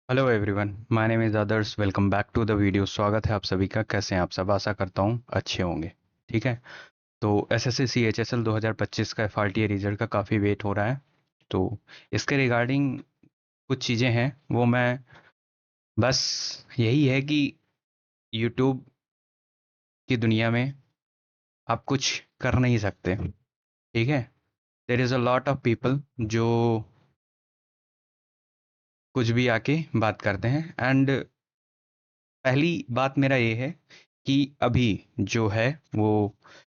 Hello everyone, my name is Adarsh. Welcome back to the video. स्वागत है आप सभी का। कैसे हैं आप सब? आशा करता हूँ अच्छे होंगे। ठीक है। तो एसएससी सीएचएसएल 2025 का एफआरटीए रिजल्ट का काफ़ी वेट हो रहा है। तो इसके रिगार्डिंग कुछ चीज़ें हैं, वो मैं बस यही है कि यूट्यूब की दुनिया में आप कुछ कर नहीं सकते। ठीक है। There is a lot of people जो कुछ भी आके बात करते हैं। एंड पहली बात मेरा ये है कि अभी जो है वो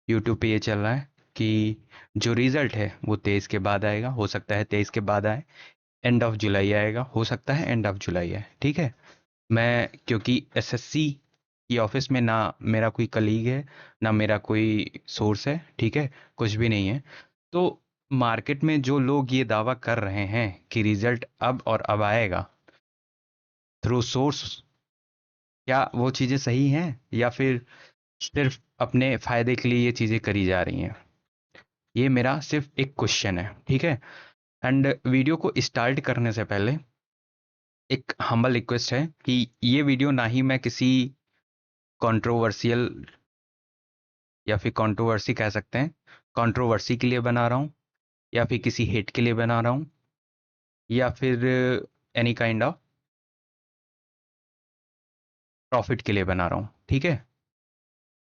यूट्यूब पे ये चल रहा है कि जो रिजल्ट है वो 23 के बाद आएगा। हो सकता है 23 के बाद आए, एंड ऑफ जुलाई आएगा, हो सकता है एंड ऑफ जुलाई आए। ठीक है। मैं क्योंकि एसएससी की ऑफिस में ना मेरा कोई कलीग है, ना मेरा कोई सोर्स है। ठीक है। कुछ भी नहीं है। तो मार्केट में जो लोग ये दावा कर रहे हैं कि रिजल्ट अब और अब आएगा थ्रू सोर्स, क्या वो चीज़ें सही हैं या फिर सिर्फ अपने फायदे के लिए ये चीजें करी जा रही हैं? ये मेरा सिर्फ एक क्वेश्चन है। ठीक है। एंड वीडियो को स्टार्ट करने से पहले एक हम्बल रिक्वेस्ट है कि ये वीडियो ना ही मैं किसी कंट्रोवर्शियल या फिर कंट्रोवर्सी कह सकते हैं, कंट्रोवर्सी के लिए बना रहा हूँ, या फिर किसी हेट के लिए बना रहा हूँ, या फिर एनी काइंड ऑफ प्रॉफिट के लिए बना रहा हूँ। ठीक है।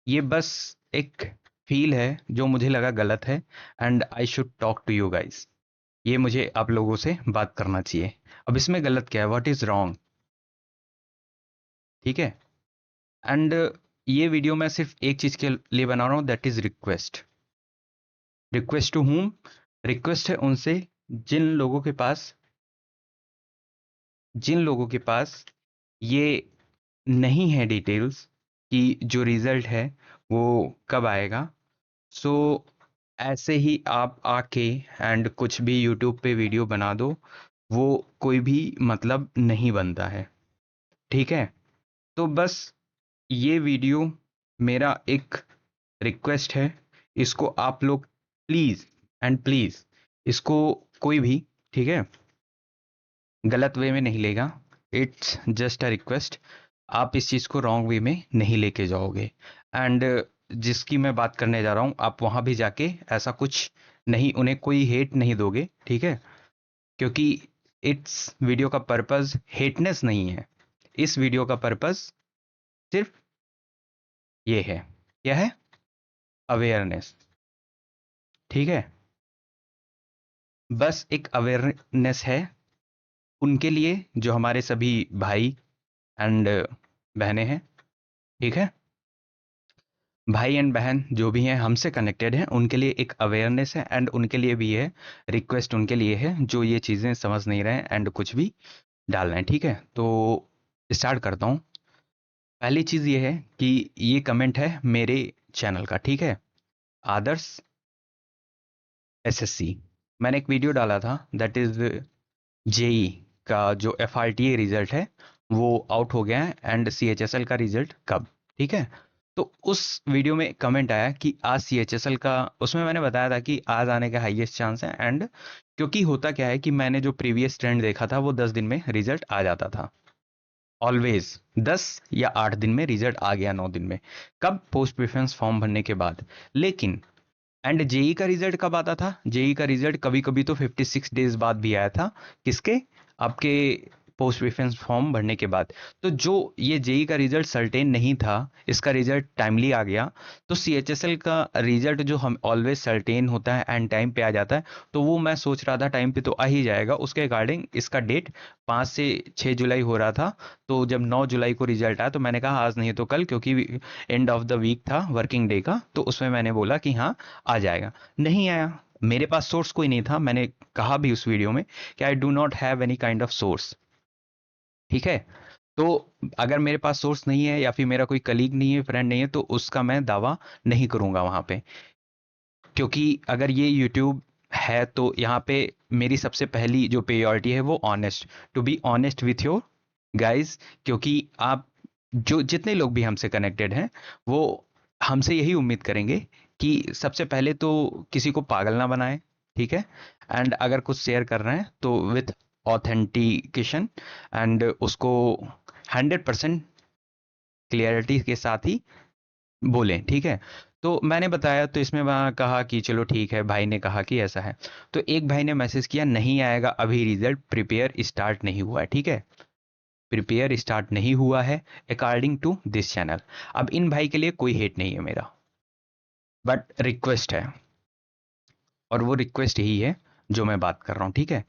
ये बस एक फील है जो मुझे लगा गलत है, and I should talk to you guys. ये मुझे आप लोगों से बात करना चाहिए। अब इसमें गलत क्या है? What is wrong? ठीक है। एंड ये वीडियो मैं सिर्फ एक चीज के लिए बना रहा हूँ, that is request. Request to whom? Request है उनसे जिन लोगों के पास ये नहीं है डिटेल्स कि जो रिजल्ट है वो कब आएगा। सो ऐसे ही आप आके एंड कुछ भी यूट्यूब पे वीडियो बना दो, वो कोई भी मतलब नहीं बनता है। ठीक है। तो बस ये वीडियो मेरा एक रिक्वेस्ट है। इसको आप लोग प्लीज एंड प्लीज, इसको कोई भी, ठीक है, गलत वे में नहीं लेगा। It's just a request. आप इस चीज को रॉन्ग वे में नहीं लेके जाओगे। एंड जिसकी मैं बात करने जा रहा हूं, आप वहां भी जाके ऐसा कुछ नहीं, उन्हें कोई हेट नहीं दोगे। ठीक है। क्योंकि इट्स वीडियो का पर्पस हेटनेस नहीं है। इस वीडियो का पर्पस सिर्फ ये है। क्या है? अवेयरनेस। ठीक है। बस एक अवेयरनेस है उनके लिए जो हमारे सभी भाई एंड बहनें हैं। ठीक है। भाई एंड बहन जो भी हैं हमसे कनेक्टेड हैं, उनके लिए एक अवेयरनेस है, एंड उनके लिए भी है रिक्वेस्ट, उनके लिए है जो ये चीज़ें समझ नहीं रहे हैं एंड कुछ भी डाल रहे हैं। ठीक है। तो स्टार्ट करता हूँ। पहली चीज़ ये है कि ये कमेंट है मेरे चैनल का। ठीक है। आदर्श एसएससी। मैंने एक वीडियो डाला था, दैट इज जेई का जो एफआरटीए रिजल्ट है वो आउट हो गया है, एंड सीएचएसएल का रिजल्ट कब। ठीक है। तो उस वीडियो में कमेंट आया कि आज सीएचएसएल का, उसमें मैंने बताया था कि आज आने का हाईएस्ट चांस है। एंड क्योंकि होता क्या है कि मैंने जो प्रीवियस ट्रेंड देखा था वो 10 दिन में रिजल्ट आ जाता था। ऑलवेज 10 या 8 दिन में रिजल्ट आ गया, 9 दिन में। कब? पोस्ट प्रेफरेंस फॉर्म भरने के बाद। लेकिन एंड जेई का रिजल्ट कब आता था? जेई का रिजल्ट कभी कभी तो 56 डेज बाद भी आया था। किसके? आपके पोस्ट प्रेफरेंस फॉर्म भरने के बाद। तो जो ये जेई का रिजल्ट सर्टेन नहीं था, इसका रिजल्ट टाइमली आ गया। तो सीएचएसएल का रिजल्ट जो हम ऑलवेज सर्टेन होता है एंड टाइम पे आ जाता है, तो वो मैं सोच रहा था टाइम पे तो आ ही जाएगा। उसके अकॉर्डिंग इसका डेट 5 से 6 जुलाई हो रहा था। तो जब 9 जुलाई को रिजल्ट आया तो मैंने कहा आज नहीं तो कल, क्योंकि एंड ऑफ द वीक था, वर्किंग डे का, तो उसमें मैंने बोला कि हाँ आ जाएगा। नहीं आया। मेरे पास सोर्स कोई नहीं था। मैंने कहा भी उस वीडियो में कि I do not have any kind of source. ठीक है। तो अगर मेरे पास सोर्स नहीं है या फिर मेरा कोई कलीग नहीं है, फ्रेंड नहीं है, तो उसका मैं दावा नहीं करूंगा वहां पे। क्योंकि अगर ये यूट्यूब है तो यहाँ पे मेरी सबसे पहली जो प्रायोरिटी है वो honest, to be honest with your guys. क्योंकि आप जो जितने लोग भी हमसे कनेक्टेड हैं वो हमसे यही उम्मीद करेंगे कि सबसे पहले तो किसी को पागल ना बनाएं। ठीक है। एंड अगर कुछ शेयर कर रहे हैं तो विथ ऑथेंटिकेशन एंड उसको 100% क्लियरिटी के साथ ही बोलें, ठीक है। तो मैंने बताया, तो इसमें वहाँ कहा कि चलो ठीक है, भाई ने कहा कि ऐसा है। तो एक भाई ने मैसेज किया, नहीं आएगा अभी रिजल्ट, प्रिपेयर स्टार्ट नहीं हुआ है, ठीक है। प्रिपेयर स्टार्ट नहीं हुआ है अकॉर्डिंग टू दिस चैनल। अब इन भाई के लिए कोई हेट नहीं है मेरा, बट रिक्वेस्ट है, और वो रिक्वेस्ट यही है जो मैं बात कर रहा हूँ, ठीक है।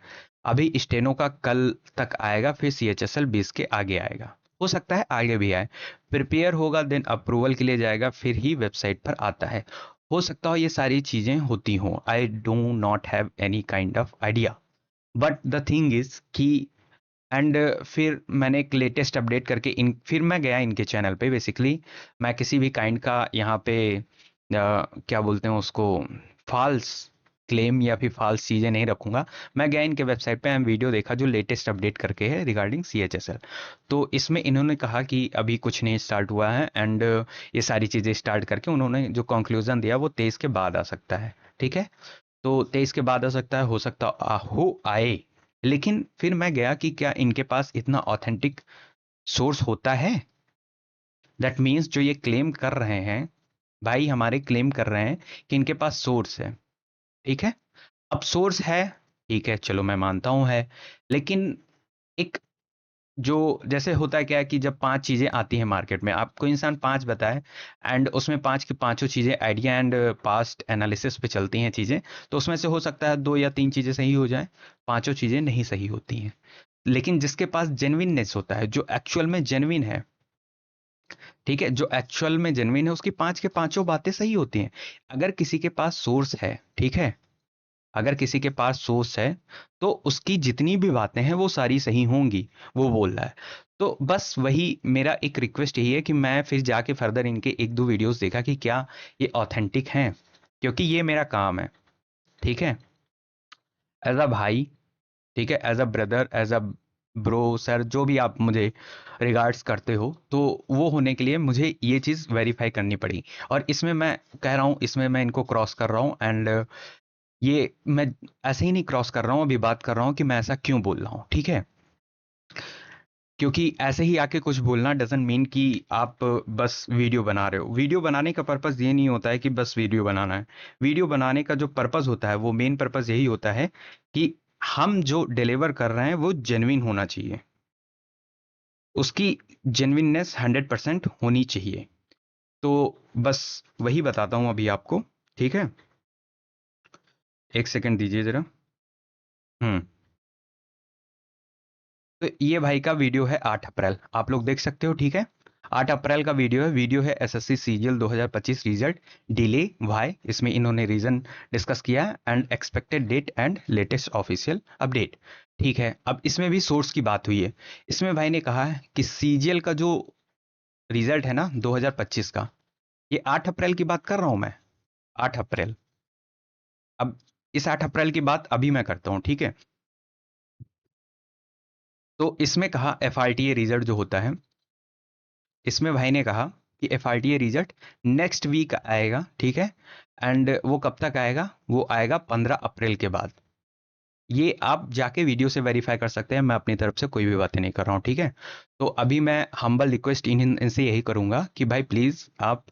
अभी स्टेनो का कल तक आएगा, फिर CHSL 20 के आगे आएगा, हो सकता है आगे भी आए। प्रिपेयर होगा देन अप्रूवल के लिए जाएगा, फिर ही वेबसाइट पर आता है। हो सकता हो ये सारी चीजें होती हों, I do not have any kind of idea, but the thing is कि एंड फिर मैंने एक लेटेस्ट अपडेट करके फिर मैं गया इनके चैनल पे। बेसिकली मैं किसी भी काइंड का यहाँ पे क्या बोलते हैं उसको, फॉल्स क्लेम या फिर फॉल्स चीज़ें नहीं रखूंगा। मैं गया इनके वेबसाइट पे, वीडियो देखा जो लेटेस्ट अपडेट करके है रिगार्डिंग CHSL। तो इसमें इन्होंने कहा कि अभी कुछ नहीं स्टार्ट हुआ है, एंड ये सारी चीज़ें स्टार्ट करके उन्होंने जो कंक्लूजन दिया वो 23 के बाद आ सकता है, ठीक है। तो 23 के बाद आ सकता है, हो सकता हो आए। लेकिन फिर मैं गया कि क्या इनके पास इतना ऑथेंटिक सोर्स होता है? दैट मीन्स जो ये क्लेम कर रहे हैं, भाई हमारे क्लेम कर रहे हैं कि इनके पास सोर्स है, ठीक है। अब सोर्स है, ठीक है, चलो मैं मानता हूं है। लेकिन एक जो जैसे होता है क्या है कि जब 5 चीजें आती हैं मार्केट में, आपको इंसान 5 बताए, एंड उसमें 5 की पांचों चीजें आइडिया एंड पास्ट एनालिसिस पे चलती हैं चीजें, तो उसमें से हो सकता है 2 या 3 चीजें सही हो जाएं, पांचों चीजें नहीं सही होती हैं। लेकिन जिसके पास जेन्युइननेस होता है, जो एक्चुअल में जेन्युइन है, ठीक है, जो एक्चुअल में जेन्युइन है, उसकी 5 के पांचों बातें सही होती हैं। अगर किसी के पास सोर्स है, ठीक है, अगर किसी के पास सोर्स है, तो उसकी जितनी भी बातें हैं वो सारी सही होंगी, वो बोल रहा है। तो बस वही मेरा एक रिक्वेस्ट यही है कि मैं फिर जाके फर्दर इनके एक दो वीडियोस देखा कि क्या ये ऑथेंटिक हैं, क्योंकि ये मेरा काम है, ठीक है, एज अ भाई, ठीक है, as a brother, as a bro, sir, जो भी आप मुझे रिगार्ड्स करते हो, तो वो होने के लिए मुझे ये चीज़ वेरीफाई करनी पड़ी। और इसमें मैं कह रहा हूँ, इसमें मैं इनको क्रॉस कर रहा हूँ, एंड ये मैं ऐसे ही नहीं क्रॉस कर रहा हूँ, अभी बात कर रहा हूँ कि मैं ऐसा क्यों बोल रहा हूँ, ठीक है। क्योंकि ऐसे ही आके कुछ बोलना डजंट मीन कि आप बस वीडियो बना रहे हो। वीडियो बनाने का पर्पस ये नहीं होता है कि बस वीडियो बनाना है। वीडियो बनाने का जो पर्पस होता है, वो मेन पर्पस यही होता है कि हम जो डिलीवर कर रहे हैं वो जेन्युइन होना चाहिए, उसकी जेन्युइननेस 100% होनी चाहिए। तो बस वही बताता हूँ अभी आपको, ठीक है। एक सेकंड दीजिए जरा। हम्म। तो ये भाई का वीडियो है 8 अप्रैल, आप लोग देख सकते हो, ठीक है। 8 अप्रैल का वीडियो है SSC CGL 2025 result delay why. इसमें इन्होंने रीजन डिस्कस किया है, and expected date and latest official update, ठीक है। अब इसमें भी सोर्स की बात हुई है। इसमें भाई ने कहा है कि CGL का जो रिजल्ट है ना 2025 का, ये 8 अप्रैल की बात कर रहा हूं मैं, 8 अप्रैल। अब इस 8 अप्रैल की बात अभी मैं करता हूं, ठीक है। तो इसमें कहा FRTA रिजल्ट जो होता है, इसमें भाई ने कहा कि FRTA रिजल्ट नेक्स्ट वीक आएगा, ठीक है। एंड वो कब तक आएगा? वो आएगा 15 अप्रैल के बाद। ये आप जाके वीडियो से वेरीफाई कर सकते हैं, मैं अपनी तरफ से कोई भी बातें नहीं कर रहा हूँ, ठीक है। तो अभी मैं हम्बल रिक्वेस्ट इनसे यही करूंगा कि भाई प्लीज आप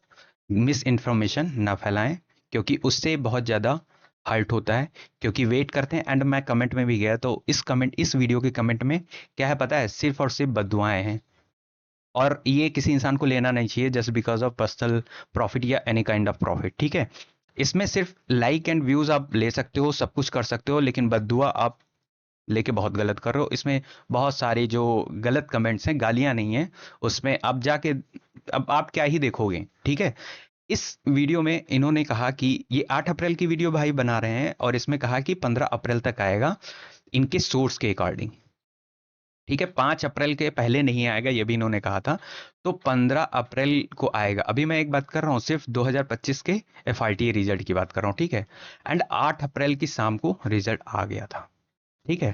मिस इन्फॉर्मेशन ना फैलाएं, क्योंकि उससे बहुत ज़्यादा हर्ट होता है। क्योंकि वेट करते हैं, एंड मैं कमेंट में भी गया, तो इस वीडियो के कमेंट में क्या है पता है, सिर्फ और सिर्फ बददुआएं हैं। और ये किसी इंसान को लेना नहीं चाहिए just because of personal profit या एनी काइंड ऑफ प्रॉफिट, ठीक है। इसमें सिर्फ लाइक एंड व्यूज आप ले सकते हो, सब कुछ कर सकते हो, लेकिन बद्दुआ आप लेके बहुत गलत कर रहे हो। इसमें बहुत सारे जो गलत कमेंट्स हैं, गालियां नहीं है उसमें, आप जाके अब आप क्या ही देखोगे, ठीक है। इस वीडियो में इन्होंने कहा कि ये 8 अप्रैल की वीडियो भाई बना रहे हैं, और इसमें कहा कि 15 अप्रैल तक आएगा इनके सोर्स के अकॉर्डिंग, ठीक है। 5 अप्रैल के पहले नहीं आएगा, ये भी इन्होंने कहा था। तो 15 अप्रैल को आएगा। अभी मैं एक बात कर रहा हूँ सिर्फ 2025 के FRTA रिजल्ट की बात कर रहा हूँ, ठीक है। एंड 8 अप्रैल की शाम को रिजल्ट आ गया था, ठीक है।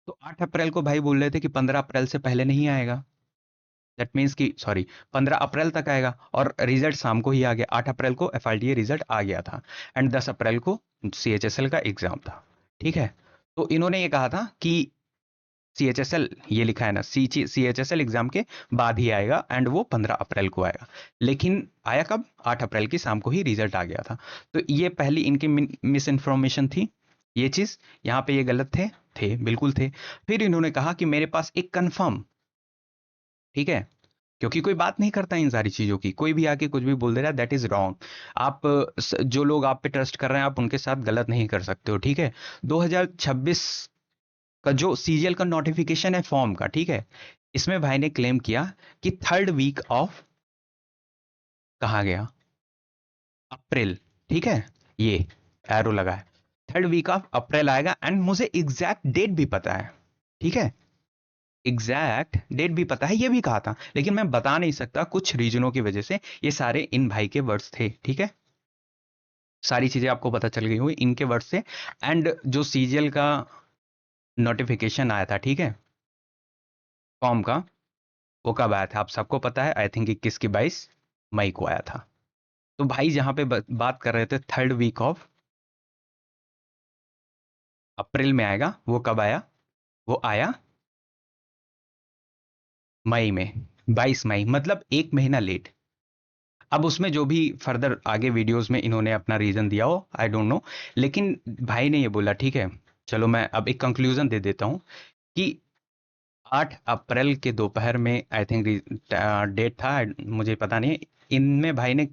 तो 8 अप्रैल को भाई बोल रहे थे कि 15 अप्रैल से पहले नहीं आएगा, दैट मीन्स कि सॉरी 15 अप्रैल तक आएगा, और रिजल्ट शाम को ही आ गया। 8 अप्रैल को FRTA रिजल्ट आ गया था, एंड 10 अप्रैल को CHSL का एग्जाम था, ठीक है। तो इन्होंने ये कहा था कि CHSL ये लिखा है ना, CHSL एग्जाम के बाद ही आएगा एंड वो 15 अप्रैल को आएगा। लेकिन आया कब? 8 अप्रैल की शाम को ही रिजल्ट आ गया था। तो ये पहली इनकी मिस इन्फॉर्मेशन थी। ये चीज यहाँ पे ये गलत थे बिल्कुल थे। फिर इन्होंने कहा कि मेरे पास एक कंफर्म, ठीक है, क्योंकि कोई बात नहीं करता इन सारी चीजों की, कोई भी आके कुछ भी बोल दे रहा है, दैट इज रॉन्ग। आप जो लोग आप पे ट्रस्ट कर रहे हैं आप उनके साथ गलत नहीं कर सकते हो, ठीक है। 2026 का जो सीजीएल का नोटिफिकेशन है फॉर्म का, ठीक है, इसमें भाई ने क्लेम किया कि थर्ड वीक ऑफ, कहा गया, अप्रैल, ठीक है, ये एरो लगा है, थर्ड वीक ऑफ अप्रैल आएगा। एंड मुझे एग्जैक्ट डेट भी पता है, ठीक है, एग्जैक्ट डेट भी पता है, ये भी कहा था, लेकिन मैं बता नहीं सकता कुछ रीजनों की वजह से। ये सारे इन भाई के वर्ड्स थे, ठीक है, सारी चीजें आपको पता चल गई हुई इनके वर्ड से। एंड जो सीजीएल का नोटिफिकेशन आया था, ठीक है, फॉर्म का, वो कब आया था आप सबको पता है, आई थिंक 21 की 22 मई को आया था। तो भाई जहां पे बात कर रहे थे थर्ड वीक ऑफ अप्रैल में आएगा, वो कब आया? वो आया मई में, 22 मई, मतलब एक महीना लेट। अब उसमें जो भी फर्दर आगे वीडियोस में इन्होंने अपना रीजन दिया हो, आई डोंट नो, लेकिन भाई ने ये बोला, ठीक है। चलो मैं अब एक कंक्लूजन दे देता हूं कि 8 अप्रैल के दोपहर में आई थिंक डेट था, मुझे पता नहीं, इनमें भाई ने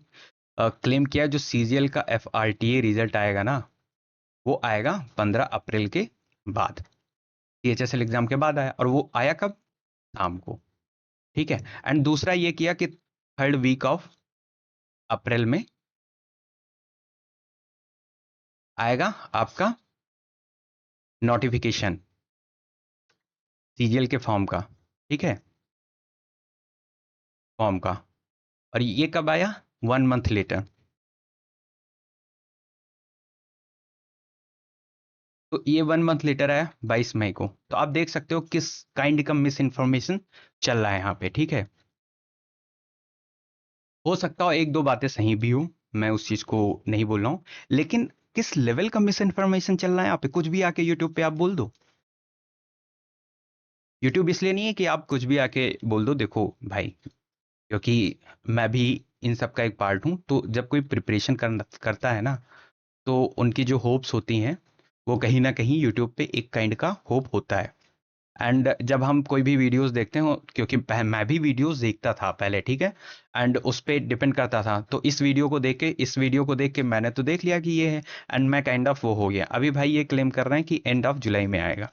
क्लेम किया जो सीजीएल का एफआरटीए रिजल्ट आएगा ना, वो आएगा 15 अप्रैल के बाद, सीएचएसएल एग्जाम के बाद आया, और वो आया कब? शाम को, ठीक है। एंड दूसरा ये किया कि थर्ड वीक ऑफ अप्रैल में आएगा आपका नोटिफिकेशन सीजीएल के फॉर्म का, ठीक है, फॉर्म का। और ये कब आया? 1 मंथ लेटर। तो ये 1 मंथ लेटर आया 22 मई को। तो आप देख सकते हो किस काइंड का मिस इन्फॉर्मेशन चल रहा है यहाँ पे, ठीक है। हो सकता हो एक दो बातें सही भी हो, मैं उस चीज को नहीं बोल रहा हूँ, लेकिन किस लेवल का मिस इन्फॉर्मेशन चल रहा है यहाँ पे, कुछ भी आके यूट्यूब पे आप बोल दो। यूट्यूब इसलिए नहीं है कि आप कुछ भी आके बोल दो, देखो भाई, क्योंकि मैं भी इन सब का एक पार्ट हूँ। तो जब कोई प्रिपरेशन करता है ना, तो उनकी जो होप्स होती हैं वो कहीं ना कहीं यूट्यूब पे एक काइंड का होप होता है। एंड जब हम कोई भी वीडियोस देखते हो, क्योंकि मैं भी वीडियोस देखता था पहले, ठीक है, एंड उस पे डिपेंड करता था, तो इस वीडियो को देख के, इस वीडियो को देख के मैंने तो देख लिया कि ये है, एंड मैं काइंड ऑफ वो हो गया। अभी भाई ये क्लेम कर रहे हैं कि एंड ऑफ जुलाई में आएगा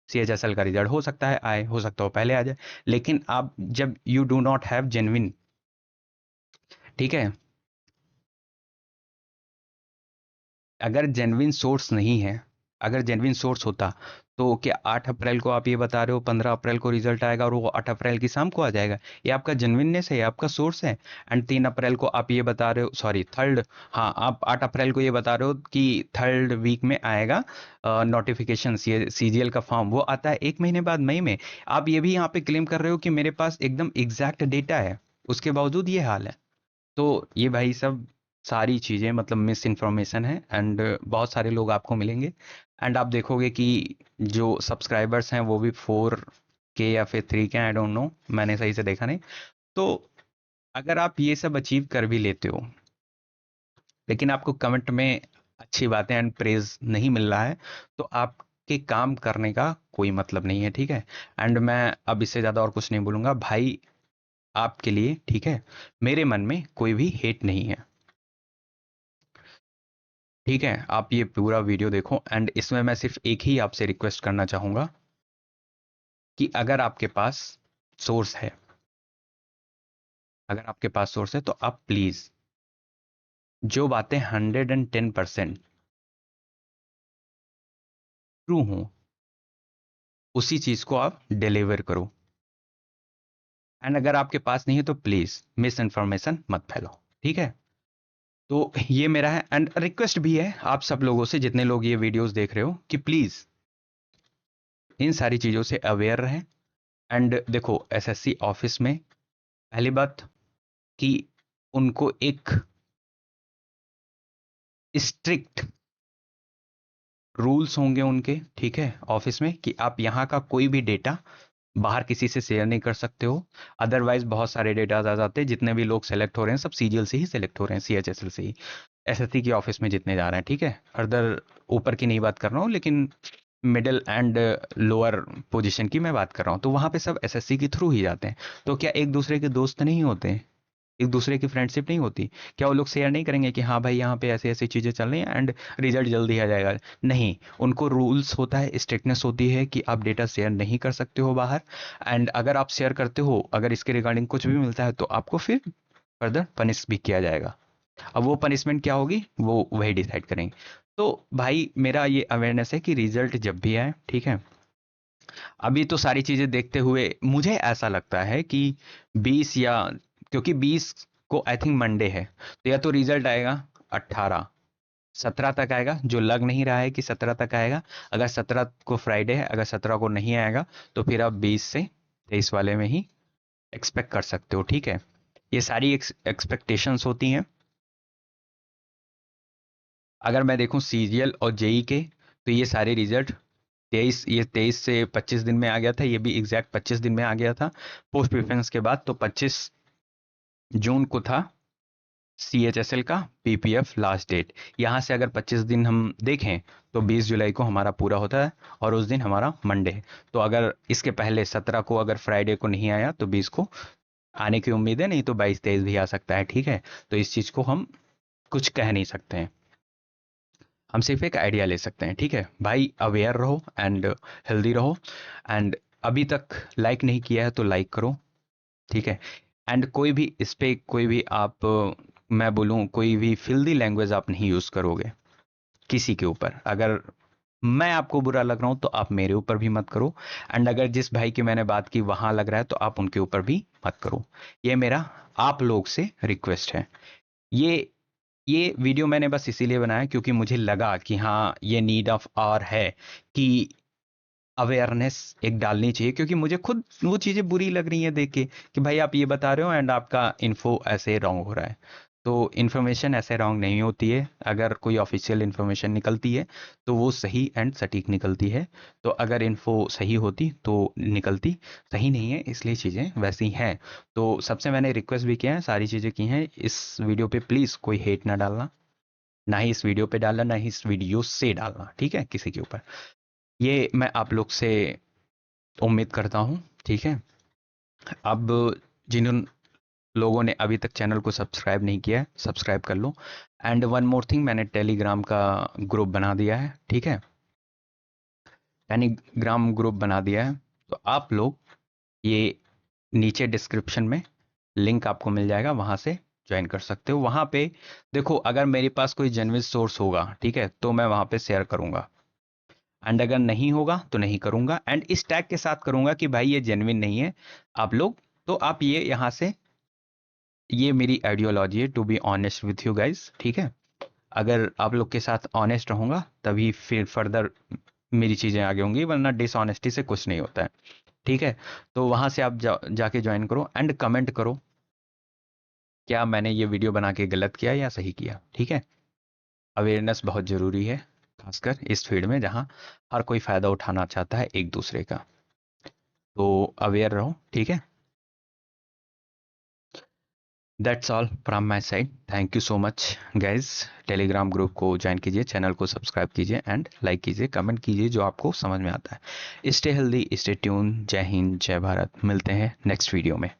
सीएचएसएल का रिजल्ट, हो सकता है आए, हो सकता हो पहले आ जाए। लेकिन आप जब you do not have genuine, ठीक है, अगर जेन्युइन सोर्स नहीं है, अगर जेन्युइन सोर्स होता तो क्या 8 अप्रैल को आप ये बता रहे हो 15 अप्रैल को रिजल्ट आएगा और वो 8 अप्रैल की शाम को आ जाएगा? ये आपका जेन्युइननेस है, ये आपका सोर्स है। एंड 3 अप्रैल को आप ये बता रहे हो, सॉरी थर्ड, हाँ, आप 8 अप्रैल को ये बता रहे हो कि थर्ड वीक में आएगा नोटिफिकेशन सीजीएल का फॉर्म, वो आता है एक महीने बाद मई में। आप ये भी यहाँ पे क्लेम कर रहे हो कि मेरे पास एकदम एग्जैक्ट डेटा है, उसके बावजूद ये हाल है। तो ये भाई सब सारी चीज़ें मतलब मिस इन्फॉर्मेशन है। एंड बहुत सारे लोग आपको मिलेंगे, एंड आप देखोगे कि जो सब्सक्राइबर्स हैं वो भी 4 के या फिर 3 के, आई डोंट नो, मैंने सही से देखा नहीं। तो अगर आप ये सब अचीव कर भी लेते हो, लेकिन आपको कमेंट में अच्छी बातें एंड प्रेज नहीं मिल रहा है, तो आपके काम करने का कोई मतलब नहीं है, ठीक है। एंड मैं अब इससे ज़्यादा और कुछ नहीं बोलूँगा भाई आपके लिए, ठीक है। मेरे मन में कोई भी हेट नहीं है, ठीक है। आप ये पूरा वीडियो देखो, एंड इसमें मैं सिर्फ एक ही आपसे रिक्वेस्ट करना चाहूंगा कि अगर आपके पास सोर्स है, अगर आपके पास सोर्स है, तो आप प्लीज जो बातें 110% ट्रू हो, उसी चीज को आप डिलीवर करो। एंड अगर आपके पास नहीं है तो प्लीज मिस इन्फॉर्मेशन मत फैलाओ, ठीक है। तो ये मेरा है, एंड रिक्वेस्ट भी है आप सब लोगों से, जितने लोग ये वीडियोस देख रहे हो, कि प्लीज इन सारी चीजों से अवेयर रहें। एंड देखो एसएससी ऑफिस में पहली बात कि उनको एक स्ट्रिक्ट रूल्स होंगे उनके, ठीक है, ऑफिस में, कि आप यहाँ का कोई भी डेटा बाहर किसी से शेयर नहीं कर सकते हो। अदरवाइज बहुत सारे डेटा आ जाते हैं, जितने भी लोग सेलेक्ट हो रहे हैं सब सीजीएल से ही सेलेक्ट हो रहे हैं, सीएचएसएल से ही, एसएससी के ऑफिस में जितने जा रहे हैं, ठीक है। अदर ऊपर की नहीं बात कर रहा हूँ, लेकिन मिडिल एंड लोअर पोजीशन की मैं बात कर रहा हूँ, तो वहाँ पे सब एसएससी के थ्रू ही जाते हैं। तो क्या एक दूसरे के दोस्त नहीं होते हैं, एक दूसरे की फ्रेंडशिप नहीं होती? क्या वो लोग शेयर नहीं करेंगे कि हाँ भाई यहाँ पे ऐसी ऐसी चीज़ें चल रही हैं एंड रिजल्ट जल्दी आ जाएगा? नहीं, उनको रूल्स होता है, स्ट्रिक्टनेस होती है कि आप डेटा शेयर नहीं कर सकते हो बाहर। एंड अगर आप शेयर करते हो, अगर इसके रिगार्डिंग कुछ भी मिलता है, तो आपको फिर फर्दर पनिश भी किया जाएगा। अब वो पनिशमेंट क्या होगी वो वही डिसाइड करेंगे। तो भाई मेरा ये अवेयरनेस है कि रिजल्ट जब भी आए, ठीक है, अभी तो सारी चीजें देखते हुए मुझे ऐसा लगता है कि 20 या, क्योंकि 20 को आई थिंक मंडे है, तो या तो रिजल्ट आएगा 18, 17 तक आएगा, जो लग नहीं रहा है कि 17 तक आएगा। अगर 17 को फ्राइडे है, अगर 17 को नहीं आएगा, तो फिर आप 20 से 23 वाले में ही एक्सपेक्ट कर सकते हो, ठीक है। ये सारी एक्सपेक्टेशंस होती हैं। अगर मैं देखूं सीजीएल और जेई के, तो ये सारे रिजल्ट 23 से 25 दिन में आ गया था, ये भी एग्जैक्ट 25 दिन में आ गया था पोस्ट प्रेफरेंस के बाद। तो 25 जून को था सीएचएसएल का पीपीएफ लास्ट डेट। यहाँ से अगर 25 दिन हम देखें, तो 20 जुलाई को हमारा पूरा होता है, और उस दिन हमारा मंडे है। तो अगर इसके पहले 17 को अगर फ्राइडे को नहीं आया, तो 20 को आने की उम्मीद है, नहीं तो 22-23 भी आ सकता है, ठीक है। तो इस चीज़ को हम कुछ कह नहीं सकते हैं, हम सिर्फ एक आइडिया ले सकते हैं, ठीक है भाई। अवेयर रहो एंड हेल्दी रहो। एंड अभी तक लाइक नहीं किया है तो लाइक करो, ठीक है। एंड कोई भी इस पे कोई भी आप मैं बोलूँ कोई भी फिल्दी लैंग्वेज आप नहीं यूज़ करोगे किसी के ऊपर। अगर मैं आपको बुरा लग रहा हूँ तो आप मेरे ऊपर भी मत करो। एंड अगर जिस भाई की मैंने बात की वहां लग रहा है, तो आप उनके ऊपर भी मत करो। ये मेरा आप लोग से रिक्वेस्ट है। ये ये वीडियो मैंने बस इसीलिए बनाया क्योंकि मुझे लगा कि हाँ ये नीड ऑफ आवर है कि अवेयरनेस एक डालनी चाहिए, क्योंकि मुझे खुद वो चीज़ें बुरी लग रही हैं देख के कि भाई आप ये बता रहे हो एंड आपका इन्फो ऐसे रॉन्ग हो रहा है। तो इन्फॉर्मेशन ऐसे रॉन्ग नहीं होती है। अगर कोई ऑफिशियल इन्फॉर्मेशन निकलती है तो वो सही एंड सटीक निकलती है। तो अगर इन्फो सही होती तो निकलती, सही नहीं है इसलिए चीज़ें वैसी हैं। तो सबसे मैंने रिक्वेस्ट भी किया है, सारी चीज़ें की हैं। इस वीडियो पे प्लीज़ कोई हेट ना डालना, ना ही इस वीडियो पे डालना, ना ही इस वीडियो से डालना, ठीक है, किसी के ऊपर। ये मैं आप लोग से उम्मीद करता हूँ, ठीक है। अब जिन लोगों ने अभी तक चैनल को सब्सक्राइब नहीं किया है, सब्सक्राइब कर लो। एंड वन मोर थिंग, मैंने टेलीग्राम का ग्रुप बना दिया है, ठीक है, टेलीग्राम ग्रुप बना दिया है। तो आप लोग ये नीचे डिस्क्रिप्शन में लिंक आपको मिल जाएगा, वहां से ज्वाइन कर सकते हो। वहां पे देखो, अगर मेरे पास कोई जेन्युइन सोर्स होगा, ठीक है, तो मैं वहां पे शेयर करूंगा। एंड अगर नहीं होगा तो नहीं करूंगा, एंड इस टैग के साथ करूंगा कि भाई ये जेन्युइन नहीं है आप लोग। तो आप ये यहाँ से, ये मेरी आइडियोलॉजी है to be honest with you guys, ठीक है। अगर आप लोग के साथ ऑनेस्ट रहूंगा तभी फिर फर्दर मेरी चीजें आगे होंगी, वरना डिसऑनेस्टी से कुछ नहीं होता है, ठीक है। तो वहां से आप जाके ज्वाइन करो एंड कमेंट करो क्या मैंने ये वीडियो बना के गलत किया या सही किया, ठीक है। अवेयरनेस बहुत जरूरी है, खासकर इस फील्ड में जहां हर कोई फायदा उठाना चाहता है एक दूसरे का। तो अवेयर रहो, ठीक है। That's all from my side. Thank you so much guys. Telegram group को ज्वाइन कीजिए, चैनल को सब्सक्राइब कीजिए एंड लाइक कीजिए, कमेंट कीजिए जो आपको समझ में आता है। Stay healthy, stay tune. जय हिंद, जय भारत। मिलते हैं नेक्स्ट वीडियो में।